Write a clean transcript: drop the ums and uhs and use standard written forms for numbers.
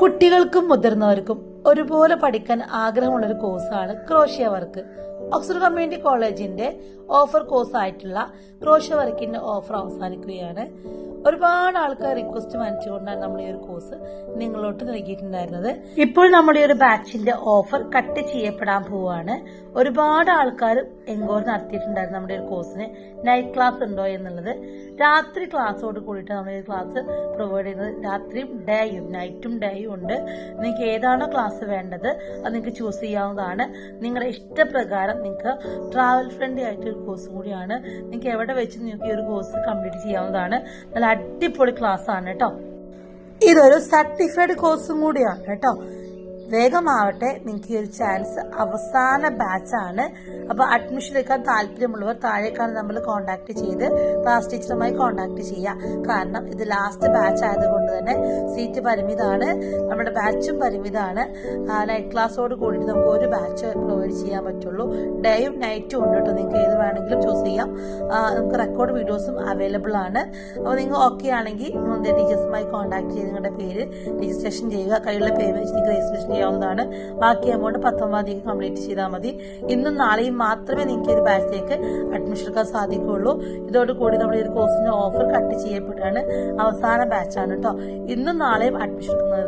കുട്ടികൾക്കും മുതിർന്നവർക്കും ഒരുപോലെ പഠിക്കാൻ ആഗ്രഹമുള്ളൊരു കോഴ്സാണ് ക്രോഷ്യ വർക്ക്. ഓക്സ്ഫോർഡ് കമ്മ്യൂണിറ്റി കോളേജിന്റെ ഓഫർ കോഴ്സ് ആയിട്ടുള്ള ക്രോഷ്യ വർക്കിന്റെ ഓഫർ അവസാനിക്കുകയാണ്. ഒരുപാട് ആൾക്കാർ റിക്വസ്റ്റ് മാനിച്ചുകൊണ്ടാണ് നമ്മൾ ഈ ഒരു കോഴ്സ് നിങ്ങളോട്ട് നൽകിയിട്ടുണ്ടായിരുന്നത്. ഇപ്പോൾ നമ്മൾ ഈ ഒരു ബാച്ചിന്റെ ഓഫർ കട്ട് ചെയ്യപ്പെടാൻ പോവുകയാണ്. ഒരുപാട് ആൾക്കാർ എൻക്വയറി നടത്തിയിട്ടുണ്ടായിരുന്നു നമ്മുടെ ഒരു കോഴ്സിന് നൈറ്റ് ക്ലാസ് ഉണ്ടോ എന്നുള്ളത്. രാത്രി ക്ലാസ്സോട് കൂടിയിട്ട് നമ്മൾ ഈ ക്ലാസ് പ്രൊവൈഡ് ചെയ്യുന്നത്. രാത്രിയും ഡേയും നൈറ്റും ഡേയും ഉണ്ട്. നിങ്ങൾക്ക് ഏതാണോ ക്ലാസ് വേണ്ടത് അത് നിങ്ങൾക്ക് ചൂസ് ചെയ്യാവുന്നതാണ്. നിങ്ങളുടെ ഇഷ്ടപ്രകാരം നിങ്ങൾക്ക് ട്രാവൽ ഫ്രണ്ട്ലി ആയിട്ടൊരു കോഴ്സ് കൂടിയാണ്. നിങ്ങൾക്ക് എവിടെ വെച്ച് നിങ്ങൾക്ക് ഈ ഒരു കോഴ്സ് കംപ്ലീറ്റ് ചെയ്യാവുന്നതാണ്. നല്ല അടിപൊളി ക്ലാസ് ആണ് കേട്ടോ. ഇതൊരു സർട്ടിഫൈഡ് കോഴ്സും കൂടിയാണ് കേട്ടോ. വേഗമാവട്ടെ, നിങ്ങൾക്ക് ഈ ഒരു ചാൻസ് അവസാന ബാച്ചാണ്. അപ്പൊ അഡ്മിഷൻ എടുക്കാൻ താല്പര്യമുള്ളവർ താഴേക്കാണ് നമ്മൾ കോൺടാക്ട് ചെയ്ത് ക്ലാസ് ടീച്ചറുമായി കോൺടാക്ട് ചെയ്യുക. കാരണം ഇത് ലാസ്റ്റ് ബാച്ച് ആയതുകൊണ്ട് തന്നെ സീറ്റ് പരിമിതമാണ്, നമ്മുടെ ബാച്ചും പരിമിതമാണ്. നൈറ്റ് ക്ലാസ്സോട് കൂടിയിട്ട് നമുക്ക് ഒരു ബാച്ച് പ്രൊവൈഡ് ചെയ്യാൻ പറ്റുള്ളൂ. ഡേയും നൈറ്റും ഉണ്ട് കേട്ടോ. നിങ്ങൾക്ക് ഏത് വേണമെങ്കിലും ചൂസ് ചെയ്യാം. നമുക്ക് റെക്കോർഡ് വീഡിയോസും അവൈലബിൾ ആണ്. അപ്പോൾ നിങ്ങൾ ഓക്കെ ആണെങ്കിൽ നിങ്ങളുടെ ടീച്ചേഴ്സുമായി കോൺടാക്ട് ചെയ്ത് നിങ്ങളുടെ പേര് രജിസ്ട്രേഷൻ ചെയ്യുക. കയ്യിലുള്ള പേയ്മെന്റ് നിങ്ങൾക്ക് രജിസ്ട്രേഷൻ ചെയ്യാവുന്നതാണ്. ബാക്കി എമൗണ്ട് 19-ാം തീയതി കംപ്ലീറ്റ് ചെയ്താൽ മതി. ഇന്നും നാളെയും മാത്രമേ നിങ്ങൾക്ക് ഒരു ബാച്ചിലേക്ക് അഡ്മിഷൻ എടുക്കാൻ സാധിക്കുകയുള്ളൂ. ഇതോടുകൂടി നമ്മൾ ഈ ഒരു കോഴ്സിന്റെ ഓഫർ കട്ട് ചെയ്യപ്പെടുകയാണ്. അവസാന ബാച്ചാണ് കേട്ടോ. ഇന്നും നാളെയും അഡ്മിഷൻ എടുക്കുന്നത്